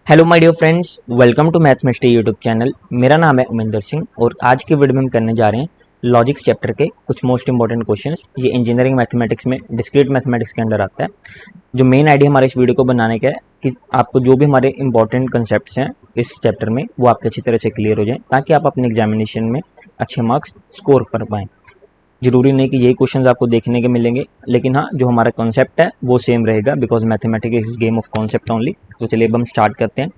Hello my dear friends, welcome to mathematics YouTube channel. मेरा नाम है उमेंद्र सिंह और आज के वीडियो में हम करने जा रहे हैं लॉजिक्स चैप्टर के कुछ मोस्ट इंपॉर्टेंट क्वेश्चंस। ये इंजीनियरिंग मैथमेटिक्स में डिस्क्रीट मैथमेटिक्स के अंडर आता है। जो मेन आइडिया हमारे इस वीडियो को बनाने का है कि आपको जो भी हमारे इंपॉर्टेंट कंसेप्ट्स हैं इस चैप्टर में वो आपके अच्छी तरह से क्लियर हो जाए, ताकि आप अपने एग्जामिनेशन में अच्छे मार्क्स स्कोर कर पाएँ। जरूरी नहीं कि यही क्वेश्चंस आपको देखने के मिलेंगे, लेकिन हाँ, जो हमारा कॉन्सेप्ट है वो सेम रहेगा, because mathematics is game of concept only. तो चलिए अब हम स्टार्ट करते हैं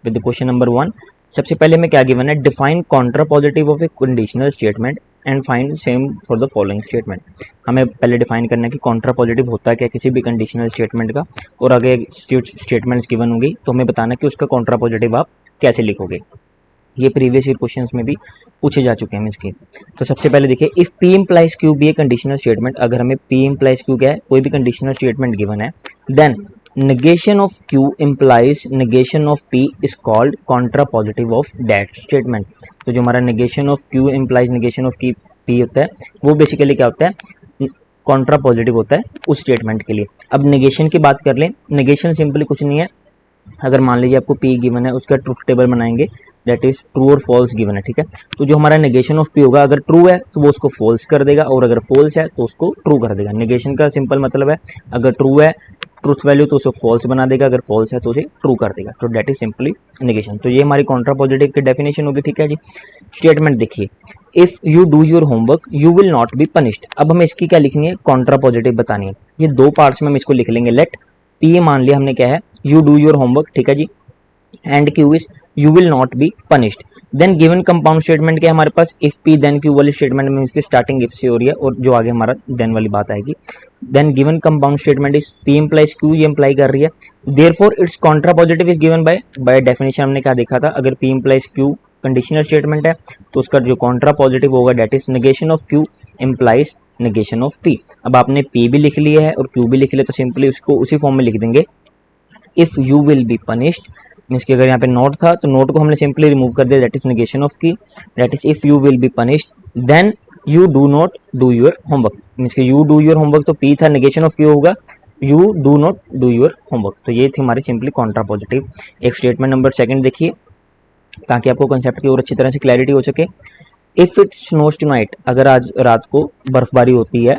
विद क्वेश्चन नंबर 1। सबसे पहले में क्या गिवन है, define Contra positive of A conditional statement and find same for the following statement. हमें पहले डिफाइन करना है कि कॉन्ट्रा पॉजिटिव होता है क्या किसी भी कंडीशनल स्टेटमेंट का, और आगे स्टेटमेंट्स गिवन होंगी तो हमें बताना कि उसका कॉन्ट्रा पॉजिटिव आप कैसे लिखोगे। ये प्रीवियस ईयर क्वेश्चंस में भी पूछे जा चुके हैं इसके। तो सबसे पहले देखिए, if P implies Q be a conditional statement, अगर हमें P इम्प्लाइज Q क्या है, कोई भी कंडीशनल स्टेटमेंट गिवन है, then negation of Q implies negation of P is called contrapositive of that statement। तो जो हमारा negation of Q implies negation of P होता है वो बेसिकली क्या होता है, कॉन्ट्रा पॉजिटिव होता है उस स्टेटमेंट के लिए। अब नेगेशन की बात कर लें, नेगेशन सिंपली कुछ नहीं है। अगर मान लीजिए आपको P गिवन है, उसका ट्रूथ टेबल बनाएंगे, दैट इज ट्रू और फॉल्स गिवन है, ठीक है। तो जो हमारा नेगेशन ऑफ P होगा, अगर ट्रू है तो वो उसको फॉल्स कर देगा, और अगर फॉल्स है तो उसको ट्रू कर देगा। नेगेशन का सिंपल मतलब है, अगर ट्रू है ट्रूथ वैल्यू तो उसे फॉल्स बना देगा, अगर फॉल्स है तो उसे ट्रू कर देगा। तो दैट इज सिंपली नेगेशन। तो ये हमारी कॉन्ट्रा पॉजिटिव की डेफिनेशन होगी, ठीक है जी। स्टेटमेंट देखिए, if you do your homework you will not be punished. अब हमें इसकी क्या लिखनी है, कॉन्ट्रा पॉजिटिव बतानी है। ये दो पार्ट्स में हम इसको लिख लेंगे। लेट P मान लिया हमने क्या है, यू डू योर होमवर्क, ठीक है जी, and Q is you will not be punished. Then given compound statement क्या है हमारे पास, इफ P देन Q वाली स्टेटमेंट में इसकी स्टार्टिंग इफ से हो रही है, और जो आगे हमारा देन वाली बात आएगी। Then given compound statement is P implies Q, ये इम्प्लाई कर रही है। Therefore its contrapositive is given by definition. हमने क्या देखा था, अगर P implies Q conditional statement है तो उसका जो कॉन्ट्रा पॉजिटिव होगा that is negation of Q implies negation of P। अब आपने P भी लिख लिया है और Q भी लिख लिया, तो सिंपली उसको उसी फॉर्म में लिख देंगे, if you will be punished means कि अगर यहाँ पे नोट था तो नोट को हमने सिंपली रिमूव कर दिया, that is negation of Q, that is if you will be punished then you do not do your homework. Means कि यू डू योर होमवर्क तो P था, नेगेशन ऑफ की होगा you do not do your homework. तो ये थी हमारी simply contrapositive. एक statement number second देखिए, ताकि आपको कंसेप्ट की और अच्छी तरह से क्लैरिटी हो सके। इफ इट स्नोज टुनाइट, अगर आज रात को बर्फबारी होती है,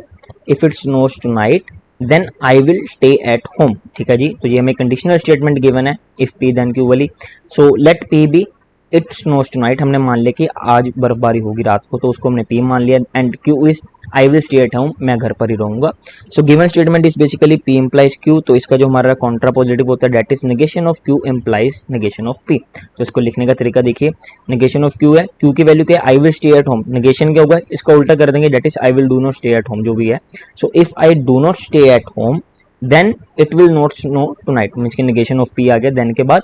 if it snows tonight then I will stay at home, ठीक है जी। तो ये हमें कंडीशनल स्टेटमेंट गिवन है, इफ P देन Q वाली। So let P be it snows tonight, हमने मान लिया कि आज बर्फबारी होगी रात को, तो उसको हमने P मान लिया, and Q is I will stay at home, मैं घर पर ही रहूंगा। So given statement is basically P implies Q, तो इसका जो हमारा कॉन्ट्रा पॉजिटिव होता है that is negation of Q implies negation of P। तो इसको लिखने का तरीका देखिए, नेगेशन ऑफ Q है, Q की वैल्यू क्या है, आई will stay at home, negation क्या होगा, इसका उल्टा कर देंगे, that is I will do not stay at home, जो भी है। So if I do not stay at home then it will not snow tonight, means की नेगेशन ऑफ P आ गया। देन के बाद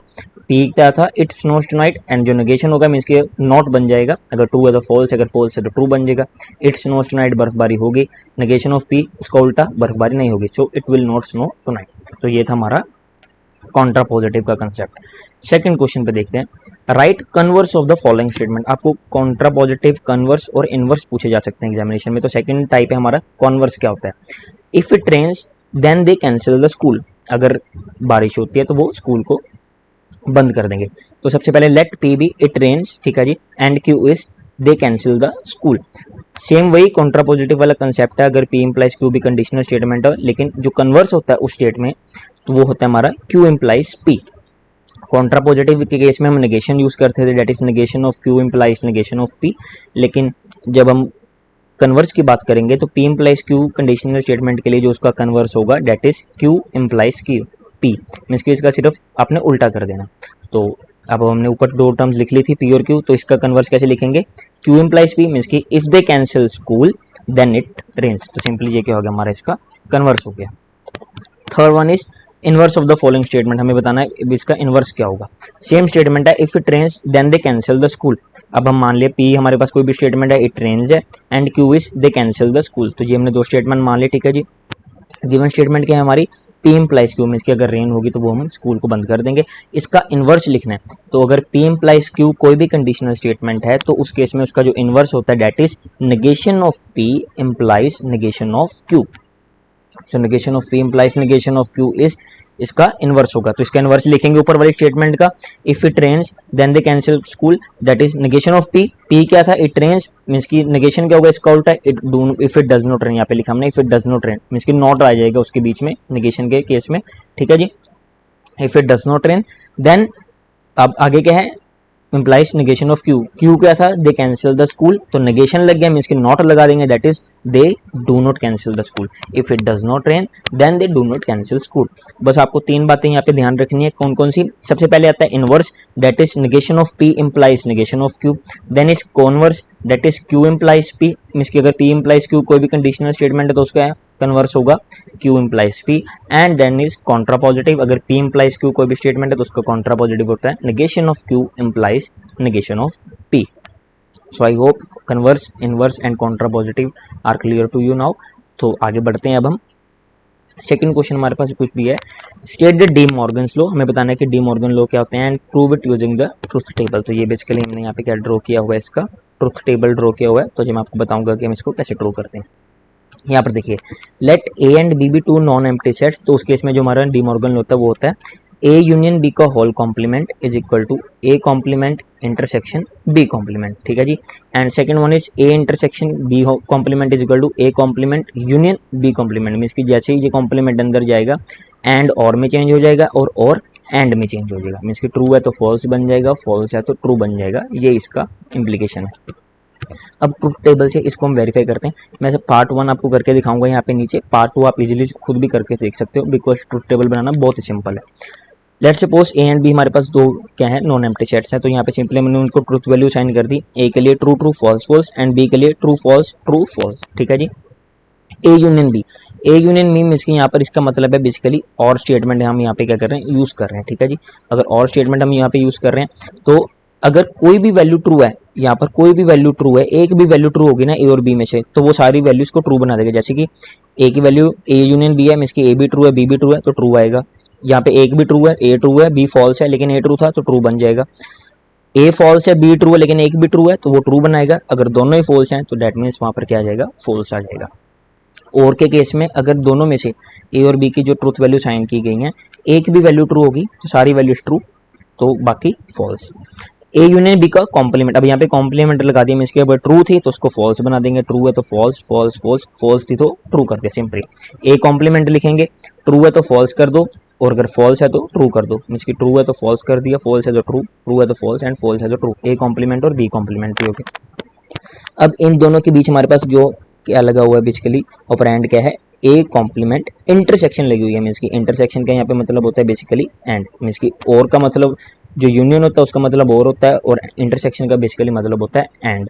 P क्या था, इट स्नोज टुनाइट, एंड जो नेगेशन होगा मीन्स के नॉट बन जाएगा, अगर ट्रू है तो फॉल्स, अगर फॉल्स है तो ट्रू बन जाएगा। इट स्नोज टुनाइट बर्फबारी होगी, नेगेशन ऑफ P उसका उल्टा बर्फबारी नहीं होगी, so it will not snow tonight. तो ये था हमारा कॉन्ट्रा पॉजिटिव का कंसेप्ट। सेकंड क्वेश्चन पे देखते हैं, right converse of the following statement. आपको कॉन्ट्रा पॉजिटिव, कन्वर्स और इनवर्स पूछे जा सकते हैं एग्जामिनेशन में। तो सेकंड टाइप है हमारा कॉन्वर्स। क्या होता है, if it rains then they cancel the school, अगर बारिश होती है तो वो स्कूल को बंद कर देंगे। तो सबसे पहले let P be it rains, ठीक है जी, and Q is they cancel the school. Same वही कॉन्ट्रा पॉजिटिव वाला कंसेप्ट है, अगर P इम्प्लाइज Q भी कंडीशनल स्टेटमेंट है, लेकिन जो कन्वर्स होता है उस स्टेट में तो वो होता है हमारा Q implies P। Contra positive के केस में हम नेगेशन यूज करते थे, that is negation of Q implies negation of P, लेकिन जब हम कन्वर्स की बात करेंगे तो P implies Q conditional statement के लिए जो उसका कन्वर्स होगा that is Q implies P, means कि इसका सिर्फ आपने उल्टा कर देना। तो अब हमने ऊपर दो टर्म्स लिख ली थी P और Q, तो इसका कन्वर्स कैसे लिखेंगे, Q इम्प्लाइज P मीन्स कि if they cancel school then it rains. तो सिंपली ये क्या हो गया, हमारा इसका कन्वर्स हो गया। Third one is inverse of the following statement, हमें बताना है इसका इनवर्स क्या होगा। सेम स्टेटमेंट है, if it rains then they cancel the school. अब हम मान लिया P हमारे पास कोई भी स्टेटमेंट है, इट रेन्स है, and Q is they cancel the school. तो ये हमने दो स्टेटमेंट मान लिए, ठीक है जी। गिवन स्टेटमेंट क्या है हमारी, P इम्प्लाइज Q मीन्स कि अगर रेन होगी तो वो हम स्कूल को बंद कर देंगे। इसका इनवर्स लिखना है, तो अगर P इम्प्लाइज Q कोई भी कंडीशनल स्टेटमेंट है तो उस केस में उसका जो इनवर्स होता है that is negation of P implies negation of Q। So negation of P implies negation of Q is, इसका इनवर्स होगा, तो इसका इनवर्स लिखेंगे ऊपर वाली स्टेटमेंट का। If it rains then they cancel school, that is negation of P, P क्या था, इट रेन्स मींस की नेगेशन क्या होगा इसका उल्टा, it do, if it does not rain, यहाँ पे लिखा हमने if it does not rain means की नॉट आ जाएगा उसके बीच में नेगेशन के केस में, ठीक है जी। If it does not rain then, अब आगे क्या है, implies negation of Q, Q क्या था, they cancel the school, तो negation लग गया मींस कि नॉट लगा देंगे, that is they do not cancel the school. If it does not rain then they do not cancel school. बस आपको तीन बातें यहाँ पे ध्यान रखनी है, कौन कौन सी, सबसे पहले आता है inverse, that is negation of P implies negation of Q, then is converse, that is Q implies P, means कि अगर P implies Q कोई भी कंडीशनल स्टेटमेंट है तो उसका कन्वर्स होगा Q implies P, and then is contrapositive, अगर P implies Q कोई भी स्टेटमेंट है तो उसका कॉन्ट्रा पॉजिटिव होता है, negation of Q implies negation of P. So I hope converse, inverse and contra positive are clear to you now. तो आगे बढ़ते हैं अब हम। सेकंड क्वेश्चन हमारे पास कुछ भी है, state the D Morgan's law, हमें बताना है कि डी मॉर्गन लॉ क्या होते हैं, and prove it using the truth table. तो ये बेसिकली हमने यहाँ पे क्या ड्रॉ किया हुआ है, इसका ट्रुथ टेबल ड्रॉ किया हुआ है, तो मैं आपको बताऊंगा कि हम इसको कैसे ड्रॉ करते हैं। यहाँ पर देखिए, let A and B be two non empty sets, तो उस केस में जो हमारा डी मॉर्गन लॉ होता है वो होता है ए यूनियन बी का whole complement is equal to A complement intersection B complement, ठीक है जी। And second one is A intersection B complement is equal to A complement union B complement, means कि जैसे ही ये कॉम्प्लीमेंट अंदर जाएगा and और में चेंज हो जाएगा और एंड में चेंज हो जाएगा, मींस कि ट्रू है तो फॉल्स बन जाएगा, फॉल्स है तो ट्रू बन जाएगा, ये इसका इम्प्लीकेशन है। अब ट्रुथ टेबल से इसको हम वेरीफाई करते हैं, मैं से पार्ट 1 आपको करके दिखाऊंगा यहाँ पे नीचे, पार्ट 2 आप इजीली खुद भी करके देख सकते हो, बिकॉज ट्रुथ टेबल बनाना बहुत ही सिंपल है। Let's suppose A and B हमारे पास दो क्या है, नॉन एम्प्टी सेट्स हैं, तो यहाँ पे सिंपली मैंने उनको ट्रुथ वैल्यू साइन कर दी, ए के लिए true true false false and B के लिए ट्रू फॉल्स ट्रू फॉल्स, ठीक है जी। A union B, A union B means कि यहाँ पर इसका मतलब है बेसिकली और स्टेटमेंट हम यहाँ पे क्या कर रहे हैं, यूज कर रहे हैं, ठीक है जी। अगर और स्टेटमेंट हम यहाँ पे यूज कर रहे हैं तो अगर कोई भी वैल्यू ट्रू है, यहाँ पर कोई भी वैल्यू ट्रू है, एक भी वैल्यू ट्रू होगी ना ए और बी में से, तो वो सारी वैल्यूज को ट्रू बना देगा। जैसे कि ए की वैल्यू ए यूनियन बी है, मींस कि ए भी ट्रू है बी भी ट्रू है तो ट्रू आएगा। यहाँ पे एक भी ट्रू है, ए ट्रू है बी फॉल्स है लेकिन ए ट्रू था तो ट्रू बन जाएगा। ए फॉल्स है बी ट्रू है लेकिन एक भी ट्रू है तो वो ट्रू बनाएगा। अगर दोनों ही फॉल्स हैं तो डेट मीन्स वहाँ पर क्या आ जाएगा, फॉल्स आ जाएगा। और के केस में अगर दोनों में से ए और बी की जो ट्रूथ वैल्यू साइन की गई हैं, एक भी वैल्यू ट्रू होगी तो सारी वैल्यूज ट्रू, तो बाकी फॉल्स। ए यूनियन बी का कॉम्प्लीमेंट, अब यहाँ पे कॉम्प्लीमेंट लगा दिया, मींस कि अगर ट्रू थी तो उसको फॉल्स बना देंगे, ट्रू है तो फॉल्स फॉल्स फॉल्स, फॉल्स थी तो ट्रू कर दे सिंपली। ए कॉम्प्लीमेंट लिखेंगे, ट्रू है तो फॉल्स कर दो और अगर फॉल्स है तो ट्रू कर दो, मींस कि ट्रू है तो फॉल्स कर दिया, फॉल्स है तो ट्रू, ट्रू है तो फॉल्स एंड फॉल्स है तो ट्रू। ए कॉम्प्लीमेंट और बी कॉम्प्लीमेंट भी हो गया। अब इन दोनों के बीच हमारे पास जो क्या लगा हुआ है बेसिकली ऑपरेंड क्या है, ए कॉम्प्लीमेंट इंटरसेक्शन लगी हुई है, मींस की इंटरसेक्शन का यहाँ पे मतलब होता है बेसिकली एंड, मींस की और का मतलब जो यूनियन होता है उसका मतलब और होता है और इंटरसेक्शन का बेसिकली मतलब होता है एंड,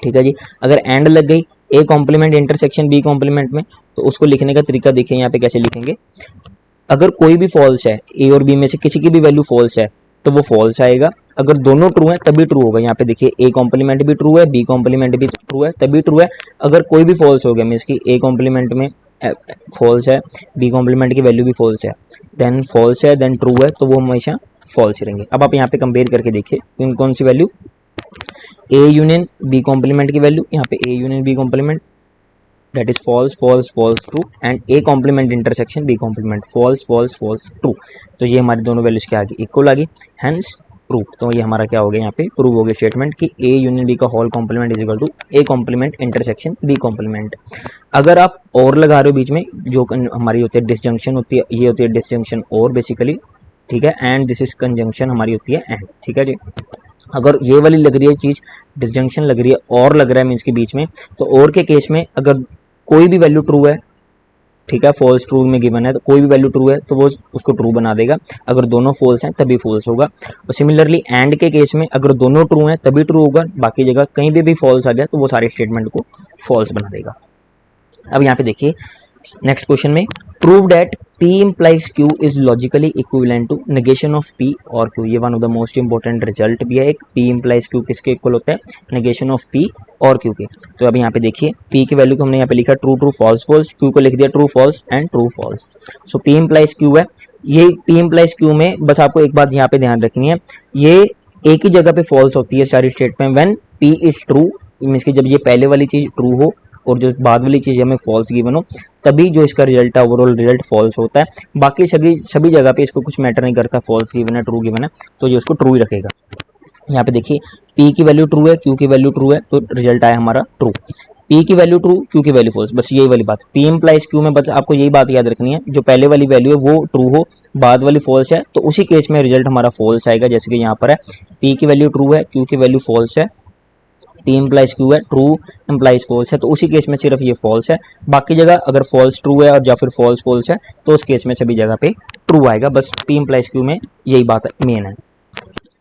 ठीक है जी। अगर एंड लग गई A complement intersection B complement में तो उसको लिखने का तरीका देखिए यहाँ पे कैसे लिखेंगे। अगर कोई भी फॉल्स है, ए और बी में से किसी की भी वैल्यू फॉल्स है तो वो फॉल्स आएगा, अगर दोनों ट्रू हैं तभी ट्रू होगा। यहाँ पे देखिए ए कॉम्प्लीमेंट भी ट्रू है बी कॉम्प्लीमेंट भी ट्रू है तभी ट्रू है। अगर कोई भी फॉल्स हो गया मींस कि ए कॉम्प्लीमेंट में फॉल्स है बी कॉम्प्लीमेंट की वैल्यू भी फॉल्स है, देन फॉल्स है देन ट्रू है तो वो हमेशा फॉल्स रहेंगे। अब आप यहाँ पे कंपेयर करके देखिए कौन सी value, A union B complement की वैल्यू, यहाँ पे A union B complement that is false false false true and a complement intersection b complement false false false true। तो ये हमारी दोनों वैल्यूज क्या आ गई, इक्वल आ गई, hence प्रूव। तो ये हमारा क्या हो गया, यहाँ पे प्रूव हो गया स्टेटमेंट कि a यूनियन b का whole complement is equal to a complement intersection b complement. अगर आप और लगा रहे हो बीच में जो हमारी होती है डिसजंक्शन होती है, ये होती है डिसजंक्शन और बेसिकली, ठीक है, एंड दिस इज कंजंक्शन हमारी होती है एंड, ठीक है जी। अगर ये वाली लग रही है चीज डिसजंक्शन लग रही है और लग रहा है मीन्स के बीच में, तो और के केस में अगर कोई भी वैल्यू ट्रू है, ठीक है, फॉल्स ट्रू में गिवन है तो कोई भी वैल्यू ट्रू है तो वो उसको ट्रू बना देगा, अगर दोनों फॉल्स हैं तभी फॉल्स होगा। और सिमिलरली एंड के केस में अगर दोनों ट्रू हैं तभी ट्रू होगा, बाकी जगह कहीं भी फॉल्स आ गया तो वो सारे स्टेटमेंट को फॉल्स बना देगा। अब यहाँ पे देखिए नेक्स्ट क्वेश्चन में, prove that P implies Q is logically equivalent to negation of P और Q। ये one of the most important result भी है एक, P implies Q किसके इक्वल होता है, नेगेशन ऑफ P और Q के। तो अब यहाँ पे देखिए P की वैल्यू को हमने यहाँ पे लिखा true true false false, Q को लिख दिया true false and true false. So P implies Q है, ये P implies Q में बस आपको एक बात यहाँ पे ध्यान रखनी है, ये एक ही जगह पे फॉल्स होती है सारी स्टेट में, when P is true means कि जब ये पहले वाली चीज़ ट्रू हो और जो बाद वाली चीज़ हमें फॉल्स गिवन हो, तभी जो इसका रिजल्ट है ओवरऑल रिजल्ट फॉल्स होता है। बाकी सभी जगह पे इसको कुछ मैटर नहीं करता, फॉल्स गिवन है ट्रू गिवन है तो ये उसको ट्रू ही रखेगा। यहाँ पे देखिए P की वैल्यू ट्रू है, Q की वैल्यू ट्रू है, तो रिजल्ट आया हमारा ट्रू। P की वैल्यू ट्रू, Q की वैल्यू फॉल्स, बस यही वाली बात। P इम्प्लाइज Q में बस आपको यही बात याद रखनी है, जो पहले वाली वैल्यू है वो ट्रू हो, बाद वाली फॉल्स है, तो उसी केस में रिजल्ट हमारा फॉल्स आएगा। जैसे कि यहाँ पर है P की वैल्यू ट्रू है, Q की वैल्यू फॉल्स है, P इम्प्लाइज Q है, ट्रू इम्प्लाइज फॉल्स है, तो उसी केस में सिर्फ ये फॉल्स है। बाकी जगह अगर फॉल्स ट्रू है और या फिर फॉल्स फॉल्स है तो उस केस में सभी जगह पे ट्रू आएगा। बस P इम्प्लाइज Q में यही बात मेन है।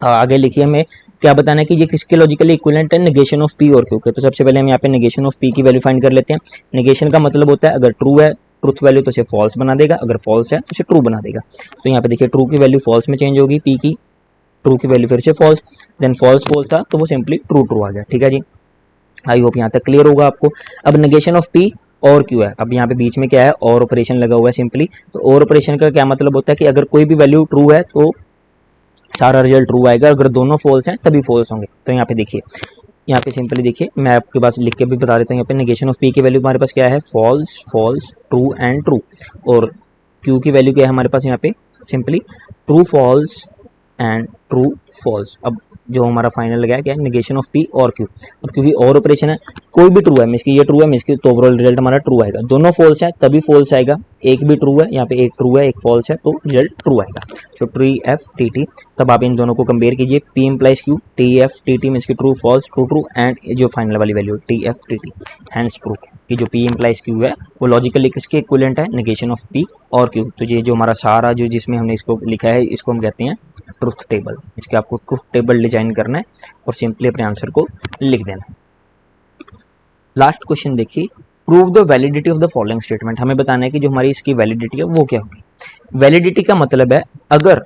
आगे लिखिए हमें क्या बताना है कि ये किसके लॉजिकली इक्विवेलेंट है, नेगेशन ऑफ P और Q के। तो सबसे पहले हम यहाँ पे नेगेशन ऑफ P की वैल्यू फाइंड कर लेते हैं। नेगेशन का मतलब होता है अगर ट्रू है ट्रूथ वैल्यू तो इसे फॉल्स बना देगा, अगर फॉल्स है तो इसे ट्रू बना देगा। तो यहाँ पे देखिए ट्रू की वैल्यू फॉल्स में चेंज होगी, P की ट्रू की वैल्यू फिर से फॉल्स, देन फॉल्स फॉल्स था तो वो सिंपली ट्रू ट्रू आ गया। ठीक है जी, आई होप यहाँ तक क्लियर होगा आपको। अब नेगेशन ऑफ P और Q है, अब यहाँ पे बीच में क्या है और ऑपरेशन लगा हुआ है सिंपली। तो और ऑपरेशन का क्या मतलब होता है कि अगर कोई भी वैल्यू ट्रू है तो सारा रिजल्ट ट्रू आएगा, अगर दोनों फॉल्स हैं तभी फॉल्स होंगे। तो यहाँ पे देखिए, यहाँ पे सिंपली देखिए, मैं आपके पास लिख के भी बता देता हूँ। यहाँ पे नेगेशन ऑफ P की वैल्यू हमारे पास क्या है, false false true and true, और Q की वैल्यू क्या है हमारे पास यहाँ पे simply true false and true false. अब जो हमारा फाइनल लगा है क्या है, नेगेशन ऑफ P और Q। अब क्योंकि और ऑपरेशन है, कोई भी ट्रू है मीन्स की ये ट्रू है मीन्स की, तो ओवरऑल रिजल्ट हमारा ट्रू आएगा। दोनों फॉल्स है तभी फॉल्स आएगा, एक भी ट्रू है, यहाँ पे एक ट्रू है एक फॉल्स है तो रिजल्ट ट्रू आएगा। So T F T T, तब आप इन दोनों को कंपेयर कीजिए, P implies Q, T F T T means की true false true true, and जो फाइनल वाली value T F T T, hence prove कि जो P इम्प्लाइज Q है वो लॉजिकली किसके इक्विवेलेंट है, नेगेशन ऑफ P और Q। तो ये जो हमारा सारा जो जिसमें हमने इसको लिखा है इसको हम कहते हैं ट्रुथ टेबल। इसके आपको ट्रुथ टेबल डिजाइन करना है और सिंपली अपने आंसर को लिख देना है। लास्ट क्वेश्चन देखिए, prove the validity of the following statement. हमें बताना है कि जो हमारी इसकी वैलिडिटी है वो क्या होगी। वैलिडिटी का मतलब है अगर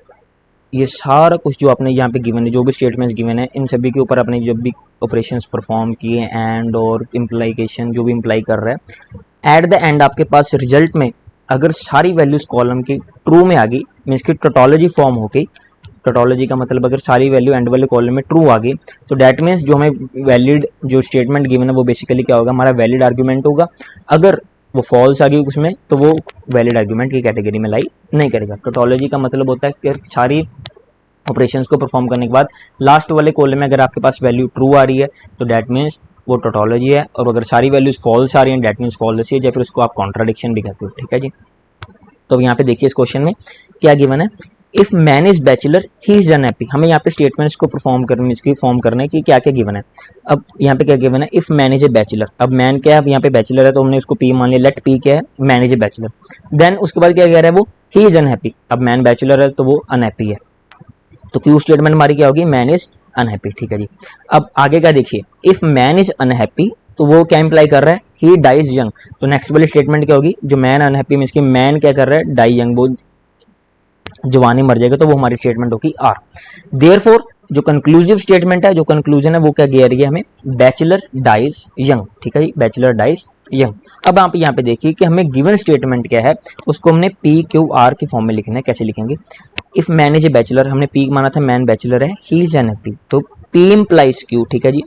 ये सारा कुछ जो आपने यहाँ पे गिवन है, जो भी स्टेटमेंट्स गिवन है, इन सभी के ऊपर आपने जब भी ऑपरेशंस परफॉर्म किए, एंड और इम्प्लाइकेशन जो भी इम्प्लाई कर रहा है, एट द एंड आपके पास रिजल्ट में अगर सारी वैल्यूज कॉलम की ट्रू में आ गई, मीन्स की टोटोलॉजी फॉर्म हो गई। टोटोलॉजी का मतलब अगर सारी वैल्यू एंड वाले कॉलम में ट्रू आ गई तो डैट मीन्स जो हमें वैलिड जो स्टेटमेंट गिवन है वो बेसिकली क्या होगा, हमारा वैलिड आर्ग्यूमेंट होगा। अगर वो फॉल्स आ गई उसमें तो वो वैलिड आर्ग्यूमेंट की कैटेगरी में लाई नहीं करेगा। टोटोलॉजी का मतलब होता है कि सारी ऑपरेशंस को परफॉर्म करने के बाद लास्ट वाले कॉलम में अगर आपके पास वैल्यू ट्रू आ रही है तो डैट मीन्स वो टोटोलॉजी है, और अगर सारी वैल्यूज फॉल्स आ रही हैं डैट मीन्स फॉल्स है, या फिर उसको आप कॉन्ट्राडिक्शन भी कहते हो। ठीक है जी, तो यहाँ पे देखिए इस क्वेश्चन में क्या गिवन है, if man is bachelor he is unhappy. हमें यहाँ पे स्टेटमेंट्स को परफॉर्म करने इसकी फॉर्म करना है कि क्या क्या गिवन है। अब यहाँ पे क्या गिवन है, if man is a bachelor. अब मैन क्या है, अब यहाँ पे बैचलर है तो हमने उसको P मान लिया, लेट P क्या है, man is a bachelor. Then उसके बाद क्या कह रहा है वो, ही इज अनहैप्पी। अब मैन बैचलर है तो वो अनहैप्पी है, तो क्यू स्टेटमेंट हमारी क्या होगी, मैन इज अनहैप्पी। ठीक है जी, अब आगे का देखिए, इफ मैन इज अनहैप्पी तो वो क्या इंप्लाई कर रहा है, ही डाइज यंग। तो नेक्स्ट वाली स्टेटमेंट क्या होगी, जो मैन अनहैप्पी मींस कि मैन क्या कर रहा है, डाई यंग, वो जवानी मर जाएगा, तो वो हमारी स्टेटमेंट होगी आर। देयरफॉर जो कंक्लूसिव स्टेटमेंट है, जो कंक्लूजन है वो क्या कह रही है हमें, बैचलर डाइज यंग। ठीक है जी, बैचलर डाइज यंग। अब आप यहाँ पे देखिए कि हमें गिवन स्टेटमेंट क्या है, उसको हमने पी क्यू आर के फॉर्म में लिखना है। कैसे लिखेंगे, if man is a bachelor, हमने पी माना था, मैन बैचलर है, ही इज अनहैप्पी, तो पी इंप्लाइज क्यू। ठीक है जी,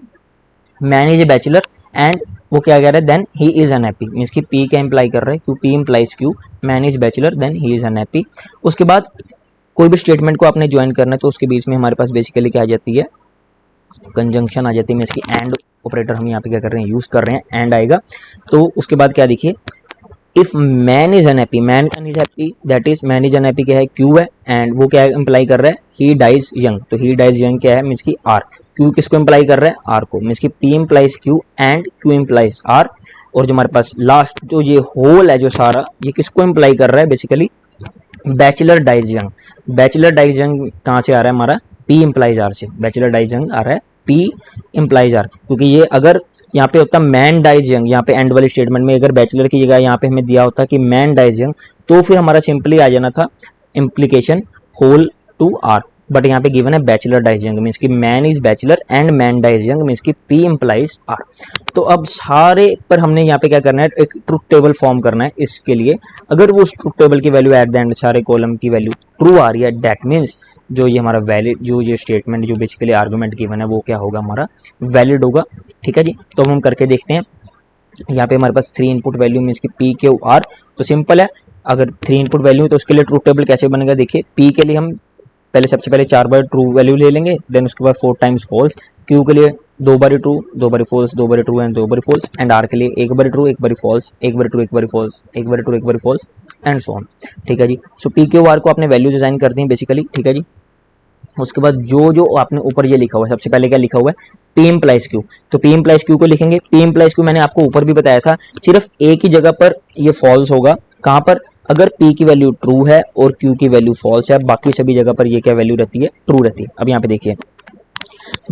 man is a bachelor and वो क्या कह रहा है, then he is unhappy, means कि पी क्या इंप्लाई कर रहा है, Q P implies Q, man is bachelor then he is unhappy. उसके बाद कोई भी स्टेटमेंट को आपने ज्वाइन करना है तो उसके बीच में हमारे पास बेसिकली क्या आ जाती है, कंजंक्शन आ जाती है, मींस कि एंड ऑपरेटर हम यहाँ पे क्या कर रहे हैं, यूज कर रहे हैं, एंड आएगा। तो उसके बाद क्या देखिए, if man is unhappy, man is happy, that is man is unhappy क्या है, क्यू है, एंड वो क्या इंप्लाई कर रहा है, ही डाइज यंग। तो ही डाइज यंग क्या है, मींस की आर। क्यू किसको इंप्लाई कर रहा है, आर को, मींस की P implies Q and Q implies R. और जो हमारे पास लास्ट जो ये होल है जो सारा, ये किसको इंप्लाई कर रहा है, basically bachelor dies young. Bachelor dies young कहाँ से आ रहा है हमारा, पी इंप्लाइज आर से। बैचलर डाइज यंग आ रहा है पी इंप्लाइज आर, क्योंकि ये अगर यहाँ पे होता मैन डाइज यंग, यहाँ पे एंड वाली स्टेटमेंट में अगर बैचलर की जगह यहाँ पे हमें दिया होता कि मैन डाइज यंग, तो फिर हमारा सिंपली आ जाना था implication whole to R. But यहाँ पे गिवन है बैचलर डाइज यंग, मीन्स की man is bachelor and man dies young, means की पी इंप्लाइज आर। तो अब सारे पर हमने यहाँ पे क्या करना है, एक ट्रुथ टेबल फॉर्म करना है। इसके लिए अगर वो उस ट्रुथ टेबल की वैल्यू एट द एंड सारे कॉलम की वैल्यू ट्रू आ रही है, दैट मीन्स जो ये हमारा वैलिड, जो ये स्टेटमेंट जो बेसिकली आर्गुमेंट गिवन है वो क्या होगा, हमारा वैलिड होगा। ठीक है जी, तो हम करके देखते हैं। यहाँ पे हमारे पास 3 इनपुट वैल्यू मीन्स की पी क्यू आर, तो सिंपल है। अगर 3 इनपुट वैल्यू है तो उसके लिए ट्रूथ टेबल कैसे बनेगा, देखिए पी के लिए हम पहले सबसे पहले 4 बार ट्रू वैल्यू ले लेंगे, देन उसके बाद 4 टाइम्स फॉल्स, क्यू के लिए 2 बारी ट्रू 2 बारी फॉल्स 2 बारी ट्रू एंड 2 बारी फॉल्स, एंड आर के लिए 1 बारी ट्रू 1 बारी फॉल्स 1 बारी ट्रू 1 बारी फॉल्स 1 बारी ट्रू 1 बारी फॉल्स एंड सो ऑन। ठीक है जी, सो पी क्यू आर को आपने वैल्यू डिजाइन करते हैं बेसिकली। ठीक है जी, उसके बाद जो जो आपने ऊपर ये लिखा हुआ है, सबसे पहले क्या लिखा हुआ है, पी इम्प्लाइज क्यू, तो पी इम्प्लाइज क्यू को लिखेंगे। पी इम्प्लाइज क्यू मैंने आपको ऊपर भी बताया था, सिर्फ एक ही जगह पर ये फॉल्स होगा, कहां पर, अगर p की वैल्यू ट्रू है और q की वैल्यू फॉल्स है, बाकी सभी जगह पर ये क्या वैल्यू रहती है, ट्रू रहती है। अब यहाँ पे देखिए,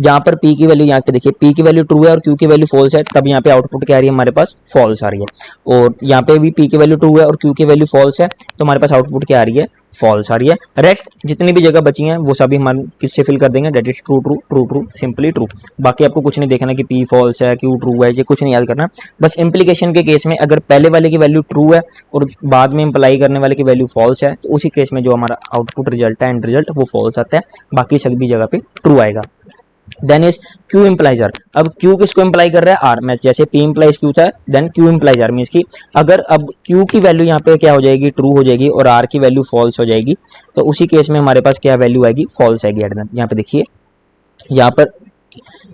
जहां पर p की वैल्यू, यहाँ पे देखिए p की वैल्यू ट्रू है और q की वैल्यू फॉल्स है, तब यहाँ पे आउटपुट क्या आ रही है, हमारे पास फॉल्स आ रही है। और यहाँ पे भी p की वैल्यू ट्रू है और q की वैल्यू फॉल्स है, तो हमारे पास आउटपुट क्या आ रही है, फॉल्स आ रही है। रेस्ट जितनी भी जगह बची हैं वो सभी हम किससे फिल कर देंगे, that is true true true true, simply true. बाकी आपको कुछ नहीं देखना कि p फॉल्स है q ट्रू है, ये कुछ नहीं याद करना। बस इंप्लीकेशन के केस में अगर पहले वाले की वैल्यू ट्रू है और बाद में इंप्लाई करने वाले की वैल्यू फॉल्स है, तो उसी केस में जो हमारा आउटपुट रिजल्ट है, एंड रिजल्ट, वो फॉल्स आता है, बाकी सभी जगह पे ट्रू आएगा। Then is Q implies R. अब क्यू किसको इम्प्लाई कर रहा है, आर। मैं जैसे पी इम्प्लाइज क्यू था, then Q implies R means की अगर अब क्यू की वैल्यू यहाँ पे क्या हो जाएगी, ट्रू हो जाएगी और आर की वैल्यू फॉल्स हो जाएगी, तो उसी केस में हमारे पास क्या वैल्यू आएगी, फॉल्स आएगी। यहाँ पे देखिए, यहाँ पर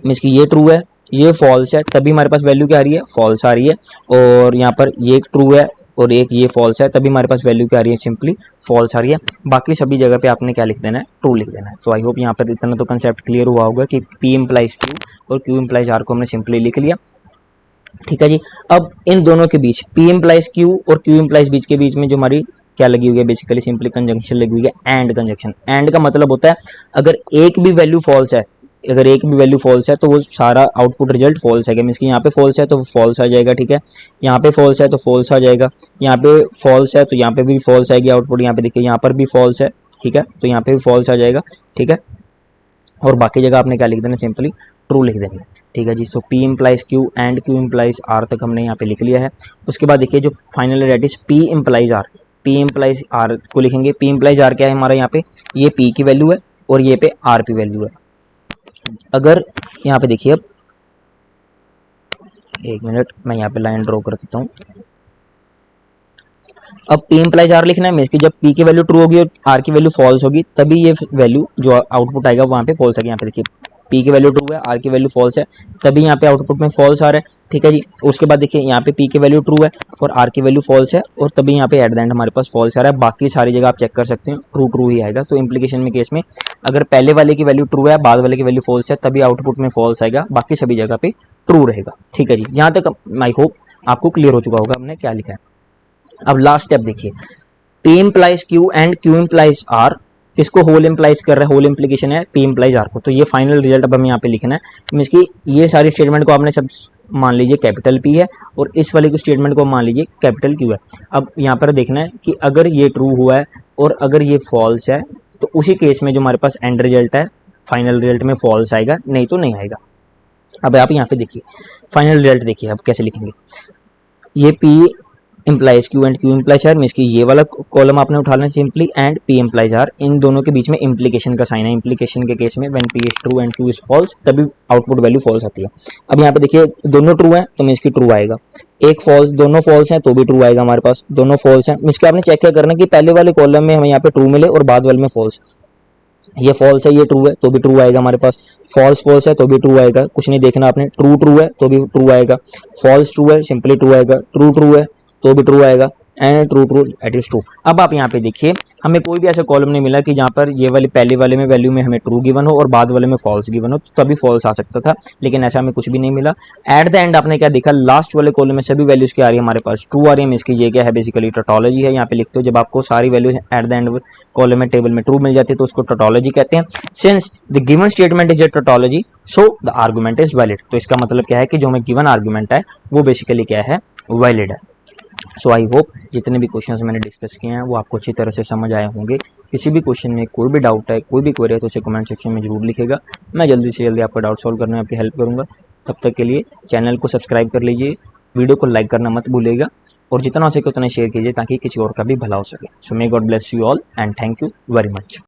मीन्स की ये ट्रू है ये फॉल्स है, तभी हमारे पास वैल्यू क्या आ रही है, फॉल्स आ रही है। और यहाँ पर ये ट्रू है और एक ये फॉल्स है, तभी हमारे पास वैल्यू क्या आ रही है, सिंपली फॉल्स आ रही है। बाकी सभी जगह पे आपने क्या लिख देना है, ट्रू लिख देना है। तो आई होप यहाँ पर इतना तो कंसेप्ट क्लियर हुआ होगा कि पी इम्प्लाइज क्यू और क्यू इम्प्लाइज आर को हमने सिंपली लिख लिया। ठीक है जी, अब इन दोनों के बीच पी इम्प्लाइज क्यू और क्यू इम्प्लाइज बीच के बीच में जो हमारी क्या लगी हुई है, बेसिकली सिंपली कंजंक्शन लगी हुई है, एंड कंजंक्शन। एंड का मतलब होता है अगर एक भी वैल्यू फॉल्स है, अगर एक भी वैल्यू फॉल्स है तो वो सारा आउटपुट रिजल्ट फॉल्स है। मीन्स कि यहाँ पे फॉल्स है तो फॉल्स आ जाएगा। ठीक है, यहाँ पे फॉल्स है तो फॉल्स आ जाएगा, यहाँ पे फॉल्स है तो यहाँ पे भी फॉल्स आएगी आउटपुट। यहाँ पे देखिए, यहाँ पर भी फॉल्स है, ठीक है, तो यहाँ पे भी फॉल्स आ जाएगा। ठीक है, और बाकी जगह आपने क्या लिख देना, सिंपली ट्रू लिख देना है। ठीक है जी, so P implies Q and Q implies R तक हमने यहाँ पे लिख लिया है। उसके बाद देखिए जो final that is P implies R, P implies R को लिखेंगे। पी इम्प्लाइज आर क्या है हमारा, यहाँ पे ये पी की वैल्यू है और ये पे आर की वैल्यू है। अगर यहाँ पे देखिए, अब एक मिनट मैं यहाँ पे लाइन ड्रॉ कर देता हूँ। अब पी इम्प्लाइज आर लिखना है, मीन्स कि जब पी की वैल्यू ट्रू होगी और आर की वैल्यू फॉल्स होगी, तभी ये वैल्यू जो आउटपुट आएगा वहाँ पे फॉल्स आएगी। यहाँ पे देखिए, पी की वैल्यू ट्रू है, आर की वैल्यू फॉल्स है, तभी यहाँ पे आउटपुट में फॉल्स आ रहा है। ठीक है जी, उसके बाद देखिए यहाँ पे पी की वैल्यू ट्रू है और आर की वैल्यू फॉल्स है, और तभी यहाँ पे एट द एंड हमारे पास फॉल्स आ रहा है। बाकी सारी जगह आप चेक कर सकते हैं ट्रू ट्रू ही आएगा। तो इंप्लीकेशन में केस में अगर पहले वाले की वैल्यू ट्रू है, बाद वाले की वैल्यू फॉल्स है, तभी आउटपुट में फॉल्स आएगा, बाकी सभी जगह पे ट्रू रहेगा। ठीक है जी, यहाँ तक आई होप आपको क्लियर हो चुका होगा हमने क्या लिखा है। अब लास्ट स्टेप देखिए, P implies Q and Q implies R किसको होल इम्प्लाइज कर रहा है, होल इम्प्लीकेशन है पी इम्प्लाइज आर को। तो ये फाइनल रिजल्ट अब हमें यहाँ पे लिखना है, मीन्स कि ये सारी स्टेटमेंट को आपने सब मान लीजिए कैपिटल पी है और इस वाले की स्टेटमेंट को मान लीजिए कैपिटल क्यू है। अब यहाँ पर देखना है कि अगर ये ट्रू हुआ है और अगर ये फॉल्स है, तो उसी केस में जो हमारे पास एंड रिजल्ट है, फाइनल रिजल्ट में फॉल्स आएगा, नहीं तो नहीं आएगा। अब आप यहाँ पे देखिए फाइनल रिजल्ट देखिए, अब कैसे लिखेंगे, ये P implies Q and Q implies R, means कि ये वाला कॉलम आपने उठा लेना simply, and P implies R, इन दोनों के बीच में इम्प्लीकेशन का साइन है। इम्प्लीकेशन के केस में when P is true and Q is false, तभी आउटपुट वैल्यू फॉल्स आती है। अब यहाँ पे देखिए दोनों ट्रू है तो मीन्स की ट्रू आएगा, एक फॉल्स, दोनों फॉल्स हैं तो भी ट्रू आएगा हमारे पास, दोनों फॉल्स हैं मीन्स कि आपने चेक क्या करना कि पहले वाले कॉलम में हमें यहाँ पे ट्रू मिले और बाद वाले में फॉल्स। ये फॉल्स है ये ट्रू है तो भी ट्रू आएगा हमारे पास, फॉल्स फॉल्स है तो भी ट्रू आएगा, कुछ नहीं देखना आपने, ट्रू ट्रू है तो भी ट्रू आएगा, फॉल्स ट्रू है सिंपली ट्रू आएगा, ट्रू ट्रू है तो भी ट्रू आएगा, and true true eight is true. अब आप यहाँ पे देखिए, हमें कोई भी ऐसा कॉलम नहीं मिला कि जहाँ पर ये वाली पहले वाले में वैल्यू में हमें ट्रू गिवन हो और बाद वाले में फॉल्स गिवन हो, तभी फॉल्स आ सकता था, लेकिन ऐसा हमें कुछ भी नहीं मिला। एट द एंड आपने क्या देखा, लास्ट वाले कॉलम में सभी वैल्यूज क्या आ रही है हमारे पास, ट्रू आ रही है। इसकी ये क्या है, बेसिकली टोटोलॉजी है। यहाँ पे लिखते हो जब आपको सारी values at the end column में टेबल में ट्रू मिल जाती है तो उसको टोटोलॉजी कहते हैं। Since the given statement is a tautology, so the argument is valid. तो इसका मतलब क्या है कि जो हमें गिवन आर्गुमेंट है वो बेसिकली क्या है, वैलिड है। सो आई होप जितने भी क्वेश्चंस मैंने डिस्कस किए हैं वो आपको अच्छी तरह से समझ आए होंगे। किसी भी क्वेश्चन में कोई भी डाउट है, कोई भी क्वेरी है तो उसे कमेंट सेक्शन में जरूर लिखेगा, मैं जल्दी से जल्दी आपका डाउट सॉल्व करने में आपकी हेल्प करूंगा। तब तक के लिए चैनल को सब्सक्राइब कर लीजिए, वीडियो को लाइक करना मत भूलिएगा और जितना हो सके उतना शेयर कीजिए ताकि किसी और का भी भला हो सके। So may God bless you all and thank you very much.